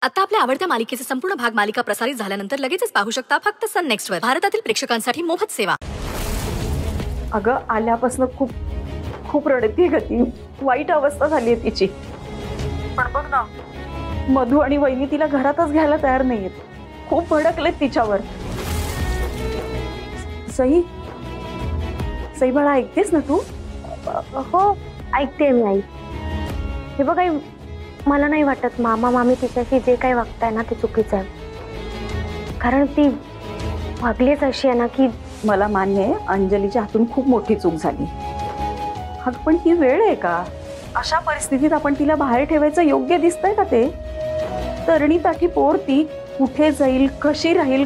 आता आपल्या आवडत्या मालिकेचे संपूर्ण भाग मालिका प्रसारित झाल्यानंतर लगेचच पाहू शकता फक्त सन नेक्स्ट वर. भारतातील प्रेक्षकांसाठी मोफत सेवा. अगं आल्यापासून खूप खूप रडतीये ग ती. वाईट अवस्था झाली आहे तिची. पण बघ ना, मधू आणि वहिनी तिला घरातच घ्यायला तयार नाहीयेत. खूप भडकलेत तिच्यावर. सई सई बाळा, ऐकतेस ना तू? हो ऐकते मी आई. हे बघ आई, मला नाही वाटत मामा मामी तिच्याशी जे काही वागताय ना ते चुकीचं आहे. कारण ती वागलीच अशी आहे ना की मला मान्य आहे अंजलीच्या हातून खूप मोठी चूक झाली. पण ही वेळ आहे का? अशा परिस्थितीत आपण तिला बाहेर ठेवायचं योग्य दिसतंय का ते? तरणी ताठी पोर ती. कुठे जाईल, कशी राहील,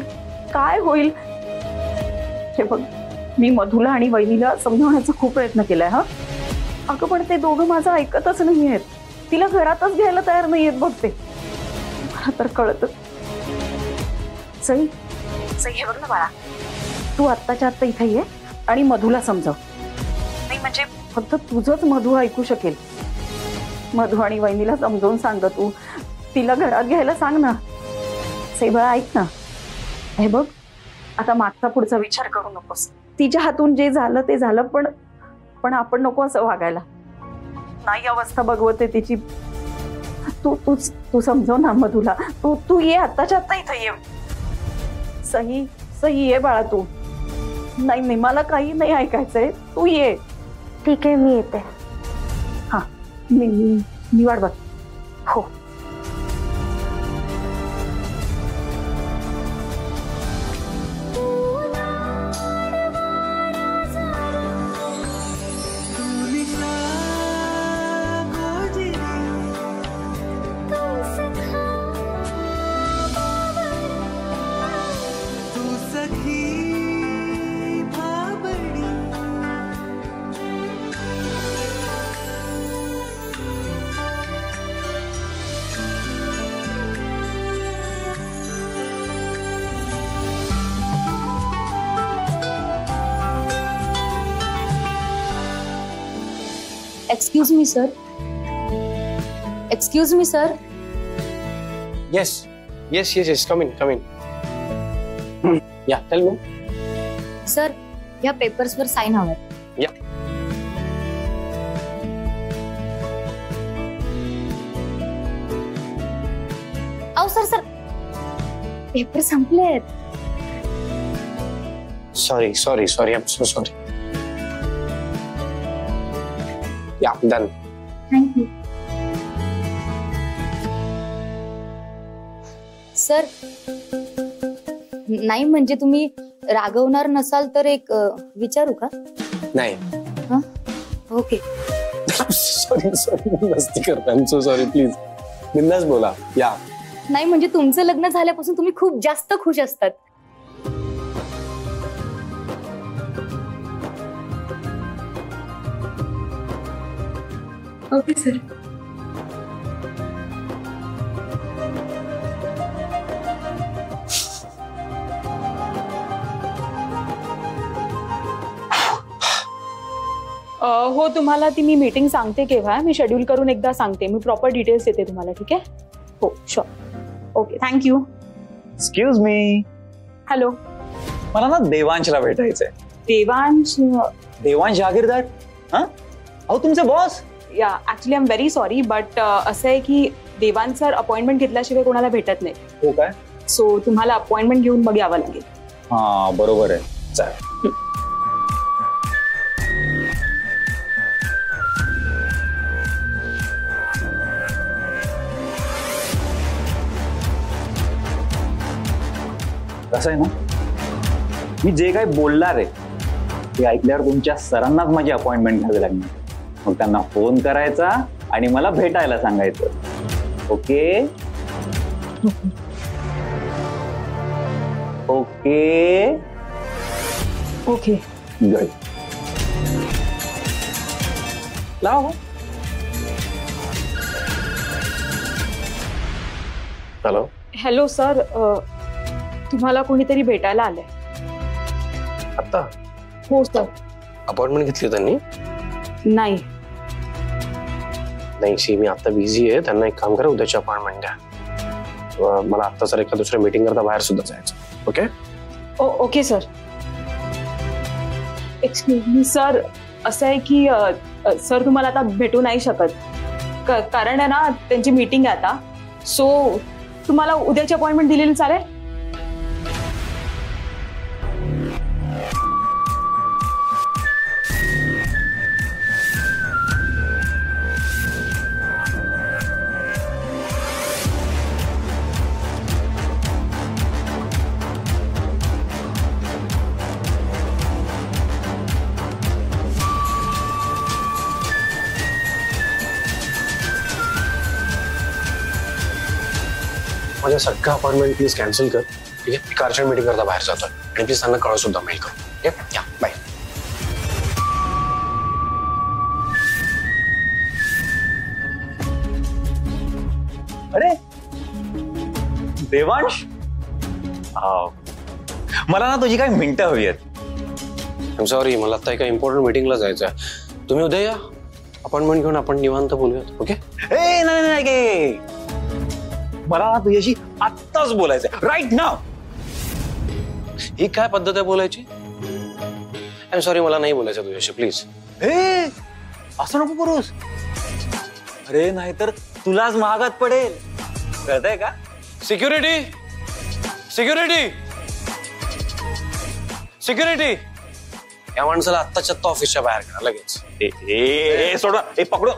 काय होईल? हे बघ, मी मधुला आणि वहिनीला समजावण्याचा खूप प्रयत्न केलाय. हा अगं पण ते दोघं माझं ऐकतच नाहीयेत. तिला घरातच घ्यायला तयार नाहीयेत बघ ते. मला तर कळत. सई सई, हे बघ ना बाळा, तू आत्ताच्या आत्ता इथे ये आणि मधुला समजाव. नाही म्हणजे फक्त तुझंच मधु ऐकू शकेल. मधु आणि वहिनीला समजावून सांग तू. तिला घरात घ्यायला सांग ना. सई बाळा, ऐक ना. हे बघ, आता मागचा पुढचा विचार करू नकोस. तिच्या हातून जे झालं ते झालं, पण आपण नको असं वागायला. नाही अवस्था बघवते तिची. तू समजव ना मधुला. तू ये, आत्ताच्या आत्ता इथं ये. सही सही, ये बाळा तू. नाही नाही, मला काही नाही ऐकायचंय. तू ये. ठीक आहे, मी येते. हा, मी वाट बघ. हो. Excuse me, sir. Excuse me, sir. Yes. Come in. Yeah, tell me. Sir, या पेपर्स वर साइन हवं. Yeah. अहो सर पेपर संपलेत. Sorry. I'm so sorry. Yeah, done. Thank you. Sir, नाही म्हणजे तुम्ही रागवणार नसाल तर एक विचारू का? नाही. ओके. सॉरी मस्ती करते. I'm so sorry, please. बिंदास बोला. या. नाही म्हणजे तुमचं लग्न झाल्यापासून तुम्ही खूप जास्त खुश असतात. Okay sir. हो, तुम्हाला ती मी मीटिंग सांगते केव्हा. मी शेड्यूल करून एकदा सांगते. मी प्रॉपर डिटेल्स देते तुम्हाला. ठीक आहे? हो, sure. Okay, thank you. Excuse me. Hello. मला ना देवांशला भेटायचंय. देवांश जागीरदार. हा, अहो तुमचे बॉस. या actually I am very sorry, but असं आहे की देवांश सर अपॉइंटमेंट घेतल्याशिवाय कोणाला भेटत नाही. हो काय? सो तुम्हाला अपॉइंटमेंट घेऊन मग यावं लागेल. हा बरोबर आहे. चालेल. कसं आहे ना, मी जे काही बोलणार आहे ते ऐकल्यावर तुमच्या सरांनाच माझी अपॉइंटमेंट घ्यावी लागणार. मग त्यांना फोन करायचा आणि मला भेटायला सांगायचं. Okay okay okay. गुड. लाव. हॅलो. हॅलो सर, तुम्हाला कोणीतरी भेटायला आलंय. आता? हो सर. अपॉइंटमेंट घेतली त्यांनी? नाही. नाही सी, मी आता बिझी आहे. त्यांना एक काम करा, उद्याची अपॉइंटमेंट द्या. मला आता सर एका दुसऱ्या मीटिंग करता बाहेर सुद्धा जायचं. Okay okay sir. Excuse me sir, असं आहे की सर तुम्हाला आता भेटू नाही शकत, कारण आहे ना त्यांची मीटिंग आहे आता. सो तुम्हाला उद्याची अपॉइंटमेंट दिलेली चालेल? माझ्या सगळ्या अपॉइंटमेंट प्लीज कॅन्सल कर. ठीक आहे, मी अर्जंट मीटिंग करता बाहेर जातोय आणि प्लीज त्यांना कळव सुद्धा, मेल करू. ठीक आहे, या बाय. अरे देवांश, मला ना तुझी काही मिनिटं हवी आहेत. आय एम सॉरी, मला आता एका इम्पॉर्टंट मीटिंगला जायचं आहे. तुम्ही उद्या या, अपॉइंटमेंट घेऊन आपण निवांत बोलूयात. ओके? ए नाही, मला ना तुझ्याशी आत्ताच बोलायचंय, राईट नाव. ही काय पद्धत आहे बोलायची? आय एम सॉरी, मला नाही बोलायचं तुझ्याशी, प्लीज. ए असं नको करूस. अरे नाहीतर तुलाच महागात पडेल, कळतंय का? Security, security, security. या माणसाला आत्ताच्या आत्ता ऑफिसच्या बाहेर करा लगेच. सोडा, पकडो,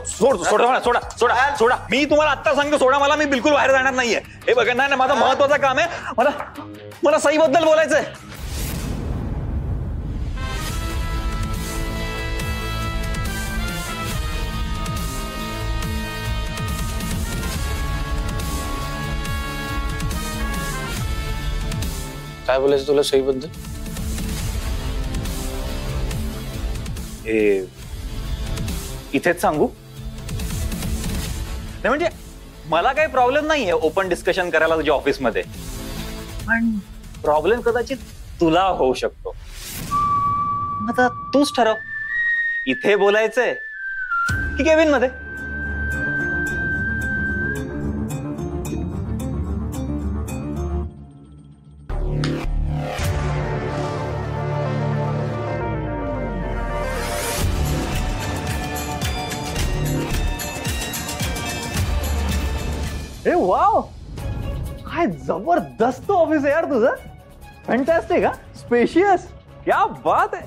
सोडा. मी तुम्हाला आत्ता सांगतो, सोडा मला, मी बिलकुल बाहेर जाणार नाहीये. हे बघा, नाही माझं महत्वाचं काम आहे, मला सई बद्दल बोलायचंय. काय बोलायचं तुला सई बद्दल? इथेच सांगू? नाही म्हणजे मला काही प्रॉब्लेम नाहीये ओपन डिस्कशन करायला तुझ्या ऑफिसमध्ये, पण प्रॉब्लेम कदाचित तुला होऊ शकतो. आता तूच ठरव, इथे बोलायचंय की केबिन मध्ये. ए वाव, काय जबरदस्त ऑफिस आहे यार तुझं. फॅन्टॅस्टिक, हा, स्पेशियस, क्या बात आहे.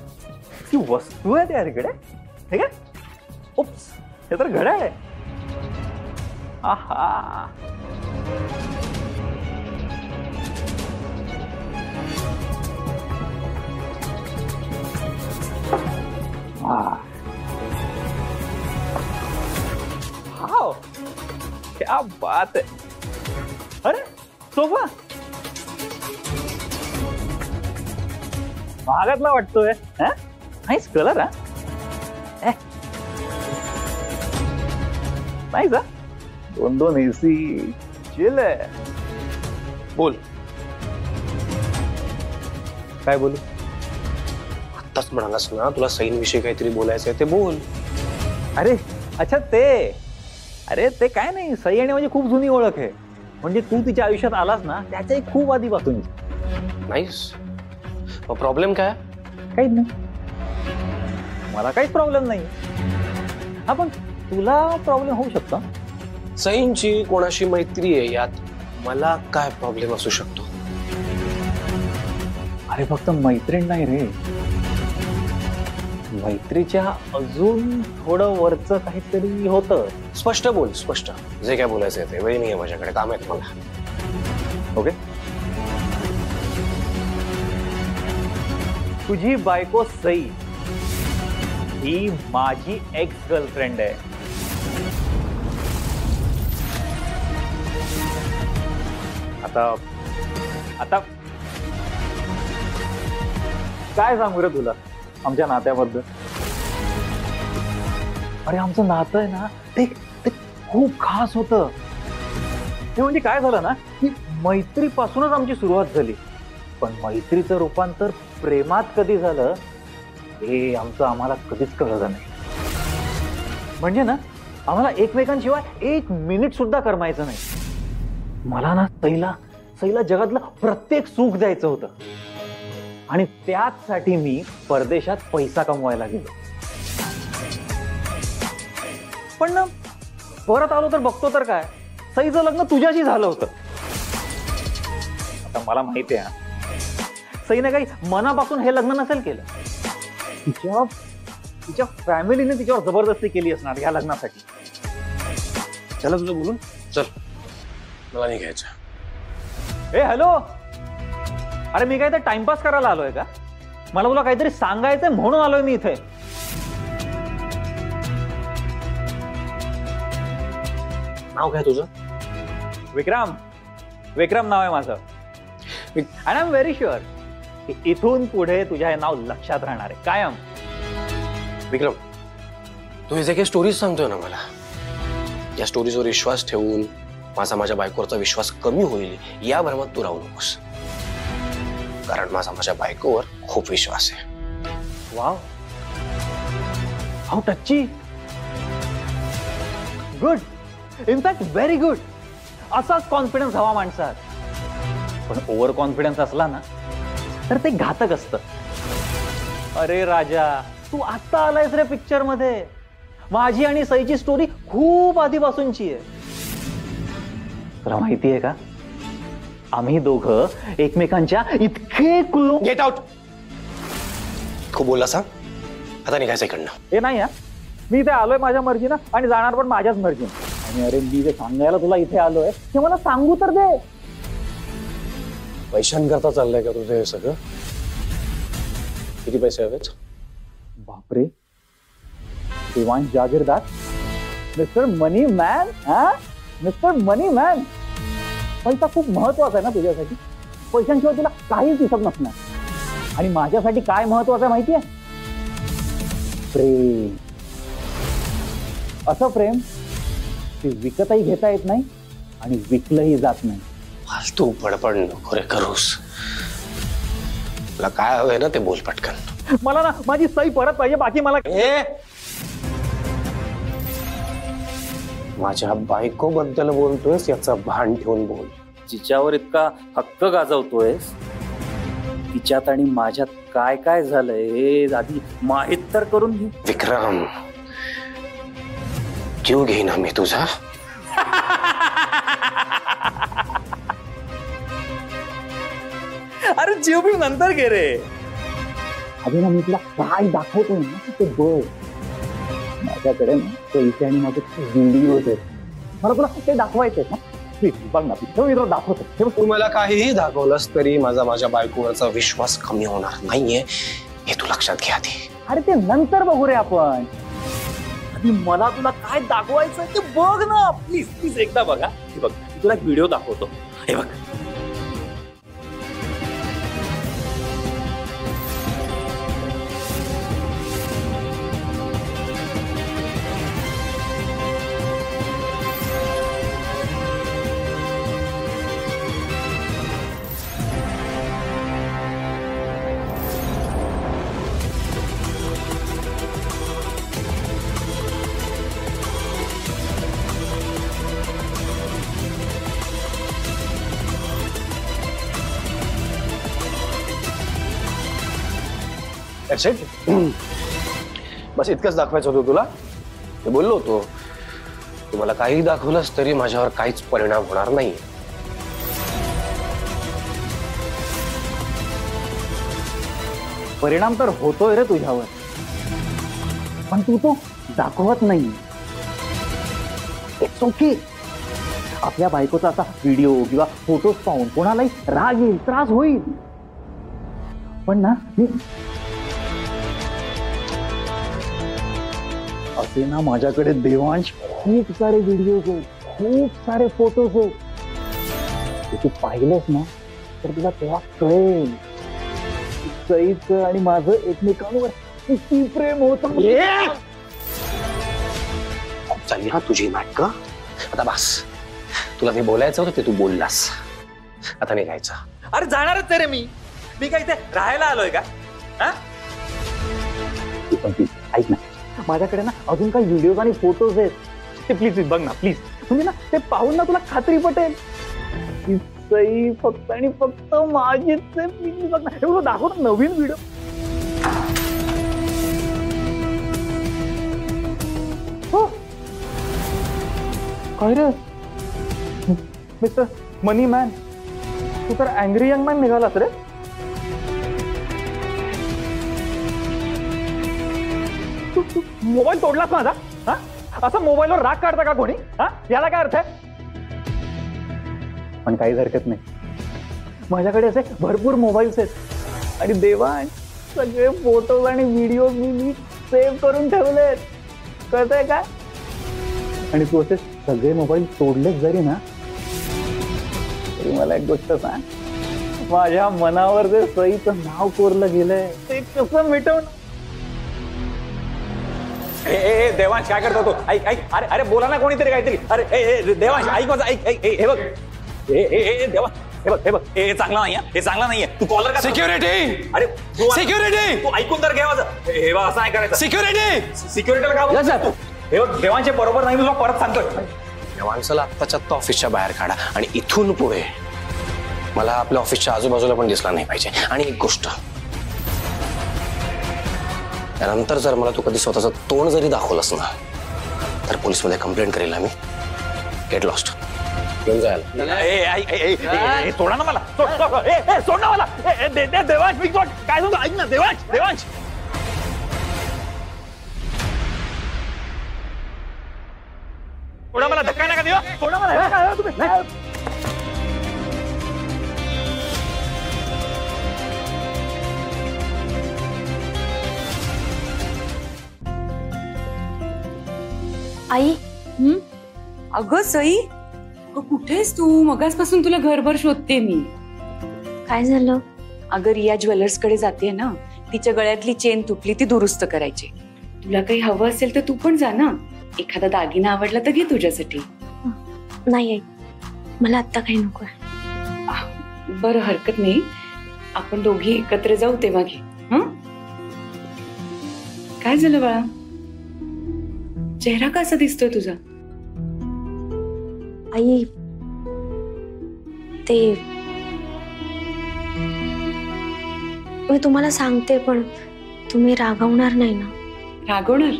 ती वस्तू आहे यार इकडे, ठीक आहे. उप्स, हे तर घड्याळ आहे. आहा, वाव, क्या बात है. अरे सोफा महागातला वाटतोय. Nice colour. हा नाईस. हा, 2 एसी, चिल आहे. बोल. काय बोलू? आत्ताच म्हणालास ना तुला सईन विषयी काहीतरी बोलायचंय, ते बोल. अरे अच्छा, अरे ते काय नाही, सई आणि म्हणजे खूप जुनी ओळख आहे. म्हणजे तू तिच्या आयुष्यात आलास ना त्याच्याही खूप आधीपासून. नाईस. मग प्रॉब्लेम काय? काहीच नाही, मला काहीच प्रॉब्लेम नाही. हा, पण तुला प्रॉब्लेम होऊ शकतो. सईंची कोणाशी मैत्री आहे यात मला काय प्रॉब्लेम असू शकतो? अरे फक्त मैत्रीण नाही रे, मैत्रीच्या अजून थोडं वरचं काहीतरी होतं. स्पष्ट बोल, स्पष्ट. जे काय बोलायचं ते. वेळ नाही आहे माझ्याकडे, काम आहेत मला. ओके. तुझी बायको सई ही माझी एक्स गर्लफ्रेंड आहे. आता काय सांगू रे तुला आमच्या नात्याबद्दल. अरे आमचं नातं आहे ना, ते खूप खास होतं. ते म्हणजे काय झालं ना की मैत्रीपासूनच आमची सुरुवात झाली, पण मैत्रीचं रूपांतर प्रेमात कधी झालं हे आम्हाला कधीच कळलं नाही. म्हणजे ना आम्हाला एकमेकांशिवाय 1 मिनिट सुद्धा करमायचं नाही. मला ना सईला जगातलं प्रत्येक सुख द्यायचं होतं आणि त्याचसाठी मी परदेशात पैसा कमवायला गेलो. पण ना परत आलो तर बघतो तर काय, सईचं लग्न तुझ्याशी झालं होतं. आता मला माहिती आहे सईने काही मनापासून हे लग्न नसेल केलं. तिच्या फॅमिलीने तिच्यावर जबरदस्ती केली असणार या लग्नासाठी. चला तुझं बोलून चल, मला नाही घ्यायचं. ए हॅलो, अरे मी काय तर टाइमपास करायला आलोय का? मला तुला काहीतरी सांगायचंय म्हणून आलोय मी इथे. नाव काय तुझं? विक्रम नाव आहे माझं. And I am very sure की इथून पुढे तुझ्या हे नाव लक्षात राहणार आहे कायम. विक्रम, तू हे जे काही स्टोरीज सांगतोय ना मला, या स्टोरीजवर विश्वास ठेवून माझ्या बायकोवरचा विश्वास कमी होईल या भ्रमात तू राहू नकोस. कारण माझ्या बायकोवर खूप विश्वास आहे. Wow, how touchy. Good, in fact very good. असाच कॉन्फिडन्स हवा माणसात. पण ओव्हर कॉन्फिडन्स असला ना तर ते घातक असतं. अरे राजा, तू आता आलायस रे पिक्चर मध्ये. माझी आणि सईची स्टोरी खूप आधीपासूनची आहे. तुला माहिती आहे का, आम्ही दोघं एकमेकांच्या इतके गेट आउट. खूप बोलला सांग, आता निघायचं इकडनं. हे नाही हा, मी इथे आलोय माझ्या मर्जीनं आणि जाणार पण माझ्याच मर्जीनं. आणि अरे मी जे सांगायला तुला इथे आलोय ते मला सांगू तर दे. पैशांकरता चाललंय का तुझं हे सगळं? किती पैसे हवेच? बापरे, देवांश जागीरदार, मिस्टर मनी मॅन. हा, मिस्टर मनी मॅन. पैसा खूप महत्वाचा आहे ना तुझ्यासाठी. पैशांशिवाय तुला काहीच दिसत नसणार. आणि माझ्यासाठी काय महत्वाचं आहे माहितीये? प्रेम. असं प्रेम ते विकतही घेता येत नाही आणि विकलंही जात नाही. फालतू बडबड नको रे करूस. तुला काय हवंय ना ते बोल पटकन. मला ना माझी सई परत पाहिजे, बाकी मला. माझ्या बायको बद्दल बोलतोयस याचं भान ठेवून बोल. जिच्यावर इतका हक्क गाजवतोयस तिच्यात आणि माझ्यात काय काय झालंय हे आधी माहित तर करून घे. विक्रम, जीव घेईना मी तुझा. अरे जीव बी नंतर घे रे. अजून ना मी तुला काय दाखवतोय ना ते बघ. माझ्याकडे ना पैसे आणि माझे व्हिडिओ होते. मला तुला ते दाखवायचंय ना. प्लीज बघ ना, मी तुला दाखवतो. तू मला काहीही दाखवलंस तरी माझ्या बायकोवरचा विश्वास कमी होणार नाहीये हे तू लक्षात घ्या आधी. अरे ते नंतर बघू रे आपण. आधी मला तुला काय दाखवायचं ते बघ ना. प्लीज प्लीज एकदा बघा. हे बघ, तुला एक व्हिडिओ दाखवतो. हे बघ. बस इतकंच दाखवायचं होतं तुला. मी बोललो होतो तुम्हाला काही दाखवलंस तरी माझ्यावर काहीच परिणाम होणार नाही. परिणाम तर होतोय रे तुझ्यावर, पण तू तो दाखवत नाही. It's okay. आपल्या बायकोचा असा व्हिडिओ किंवा फोटोज पाहून कोणालाही राग येईल, त्रास होईल. पण ना असे ना माझ्याकडे देवांश खूप सारे व्हिडिओज आहेत, खूप सारे फोटोज आहेत. ते तू पाहिलंस ना तर तुला तेव्हा कळेल सईचं आणि माझं एकमेकांवर किती प्रेम होतं. चालली हा तुझी नाटकं. आता बस, तुला मी बोलायचं होतं ते तू बोललास. आता निघायचं. अरे जाणारच रे मी काय इथे राहायला आलोय का? ऐक ना, माझ्याकडे ना अजून काही व्हिडिओज आणि फोटोज आहेत. ते प्लीज बघ ना प्लीज. म्हणजे ना ते पाहून ना तुला खात्री पटेल. ती सई फक्त आणि फक्त माझीच आहे. मी बघणार हे बघ, दाखव ना नवीन व्हिडिओ. हो काय रे मिस्टर मनी मॅन, तू तर अँग्री यंग मॅन निघालास रे. तू मोबाईल तोडलास माझा? हा, असा मोबाईलवर राग काढता का कोणी? हा, याला काय अर्थ आहे? पण काहीच हरकत नाही, माझ्याकडे असे भरपूर मोबाईल्स आहेत आणि देवान सगळे फोटोज आणि व्हिडिओ मी सेव्ह करून ठेवलेत. कळतंय काय? आणि तू असे सगळे मोबाईल तोडलेच जरी ना तरी मला एक गोष्ट सांग, माझ्या मनावर जे सईचं नाव कोरलं गेलंय ते कसं मिटवणं? देवांश काय करतो तो? ऐक ऐक, अरे अरे बोला ना कोणीतरी काहीतरी. अरे देवांश ऐक माझं, ऐक ऐक, हे बघ देवांश, हे बघ हे बघ, हे चांगला नाहीये, हे चांगला नाहीये. तू कॉलर का? सिक्युरिटी. अरे सिक्युरिटी, तू ऐकून तर घे माझं. हे बघ असं नाही करायचं. सिक्युरिटीला का? हे बघ देवांशचे बरोबर नाही, तुला परत सांगतोय. माणसाला आत्ताच्या आत्ता ऑफिसच्या बाहेर काढा आणि इथून पुढे मला आपल्या ऑफिसच्या आजूबाजूला पण दिसला नाही पाहिजे. आणि एक गोष्ट, त्यानंतर जर मला तू कधी स्वतःचं तोंड जरी दाखवलंस ना तर पोलीसमध्ये कंप्लेंट करेल आम्ही. Get lost. घेऊन जायला सोडा ना मला, सोड ना मला. देवांश मी काय सांगतो, ऐक ना देवांश. देवांश सोडा मला, धक्का नका देऊ. सोडा मला तुम्ही. आई. अगं सई, कुठेस तू? मगासपासून तुला घरभर शोधते मी. काय झालं? अगं रिया ज्वेलर्स कडे जाते ना, तिच्या गळ्यातली चेन तुटली, ती दुरुस्त करायची. तुला काही हवं असेल तर तू पण जा ना. एखादा दागिना आवडला तर घे तुझ्यासाठी. नाही आई, मला आता काही नको. बरं हरकत नाही, आपण दोघी एकत्र जाऊ तेव्हा घे. हं? काय झालं बाळा? चेहरा कसा दिसतोय तुझा? आई ते मी तुम्हाला सांगते, पण तुम्ही रागवणार नाही ना? रागवणार?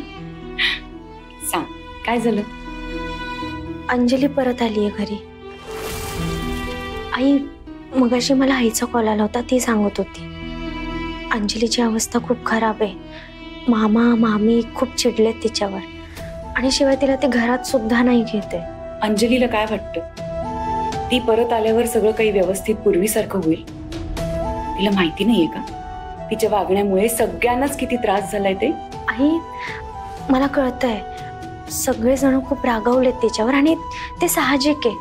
सांग काय झालं? अंजली परत आलीये घरी. आई मगाशी मला आईचा कॉल आला होता, ती सांगत होती अंजलीची अवस्था खूप खराब आहे. मामा मामी खूप चिडलेत तिच्यावर आणि शिवाय तिला ते घरात सुद्धा नाही घेते. अंजलीला काय वाटतं? ती परत आल्यावर सगळं काही व्यवस्थित पूर्वीसारखं होईल? तिला माहिती नाहीये का तिच्या वागण्यामुळे सगळ्यांनाच किती त्रास झालाय ते? आई मला कळतंय, सगळेजण खूप रागावलेत तिच्यावर आणि ते साहजिक आहे,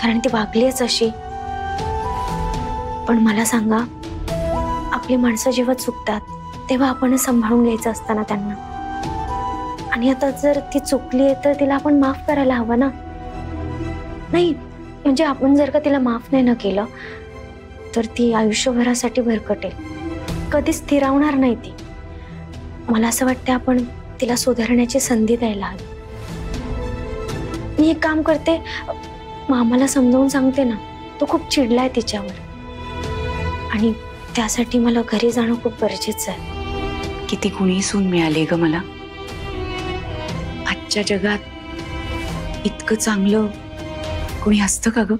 कारण ती वागलीच अशी. पण मला सांगा, आपली माणसं जेव्हा चुकतात तेव्हा आपण सांभाळून घ्यायचं असतं ना त्यांना. आणि आता जर ती चुकली आहे तर तिला आपण माफ करायला हवं ना. नाही म्हणजे आपण जर का तिला माफ नाही ना केलं तर ती आयुष्यभरासाठी भरकटेल, कधीच स्थिरावणार नाही ती. मला असं वाटतं आपण तिला सुधारण्याची संधी द्यायला हवी. मी एक काम करते, मामाला समजावून सांगते ना, तो खूप चिडलाय तिच्यावर आणि त्यासाठी मला घरी जाणं खूप गरजेचं आहे. किती कुणी सून मिळाली ग मला. आजच्या जगात इतकं चांगलं कोणी असतं का ग?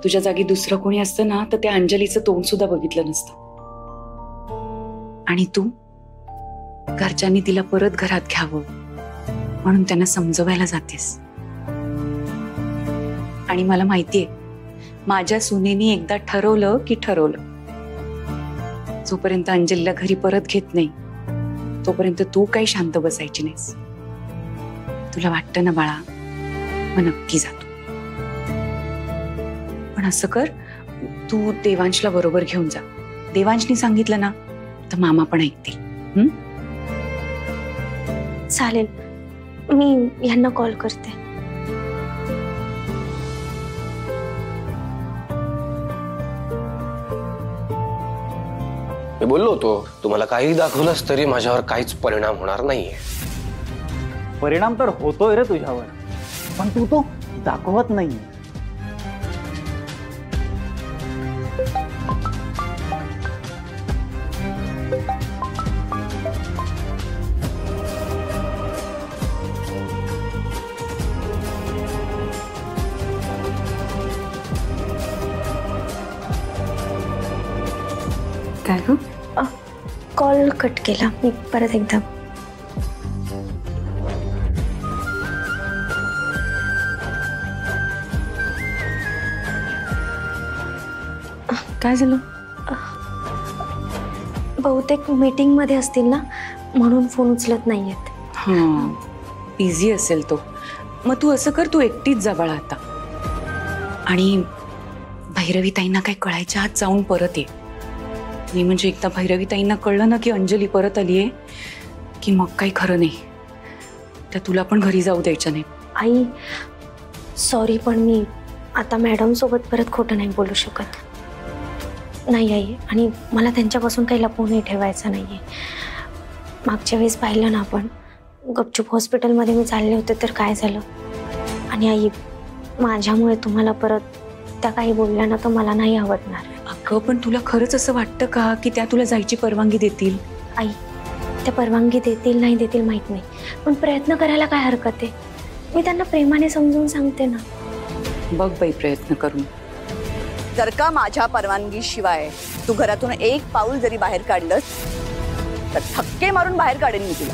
तुझ्या जागी दुसरं कोणी असतं ना तर त्या अंजलीचं तोंड सुद्धा बघितलं नसतं. आणि तू घरच्यांनी तिला परत घरात घ्यावं म्हणून त्यांना समजवायला जातेस. आणि मला माहितीये, माझ्या सुनेनी एकदा ठरवलं की ठरवलं. जोपर्यंत अंजलीला घरी परत घेत नाही तोपर्यंत तू काही शांत बसायची नाहीस. तुला वाटतं ना बाळा, मग नक्की जातो. पण असं कर, तू देवांशला बरोबर घेऊन जा. देवांशनी सांगितलं ना तर मामा पण ऐकतील. चालेल, मी यांना कॉल करते. मी बोललो होतो तुम्हाला काही दाखवलंस तरी माझ्यावर काहीच परिणाम होणार नाहीये. परिणाम तर होतोय रे तुझ्यावर, पण तू तो दाखवत नाही. काय ग? कॉल कट केला मी परत एकदा. काय झालं? बहुतेक मीटिंग मध्ये असतील ना, म्हणून फोन उचलत नाहीयेत. हां, बिझी असेल तो. मग तू असं कर, तू एकटीच जा बाळा आता. आणि भैरवी ताईंना काही कळायच्या आत जाऊन परत ये. नाही म्हणजे एकदा भैरवी ताईंना कळलं ना की अंजली परत आली आहे की मग काही खरं नाही. त्या तुला पण घरी जाऊ द्यायच्या नाही. आई सॉरी, पण मी आता मॅडम सोबत परत खोटं नाही बोलू शकत. नाही आई, आणि मला त्यांच्यापासून काही लपवूनही ठेवायचं नाहीये. मागच्या वेळेस पाहिलं ना आपण, गपचूप हॉस्पिटलमध्ये मी चालले होते तर काय झालं. आणि आई, माझ्यामुळे तुम्हाला परत त्या काही बोलल्या ना तर मला नाही आवडणार. अगं पण तुला खरंच असं वाटतं का की त्या तुला जायची परवानगी देतील? आई, त्या परवानगी देतील नाही देतील माहित नाही, पण प्रयत्न करायला काय हरकत आहे. मी त्यांना प्रेमाने समजून सांगते ना. बघ बाई, प्रयत्न करून. जर का माझ्या परवानगीशिवाय तू घरातून एक पाऊल जरी बाहेर काढलंस तर धक्के मारून बाहेर काढेन मी तुला.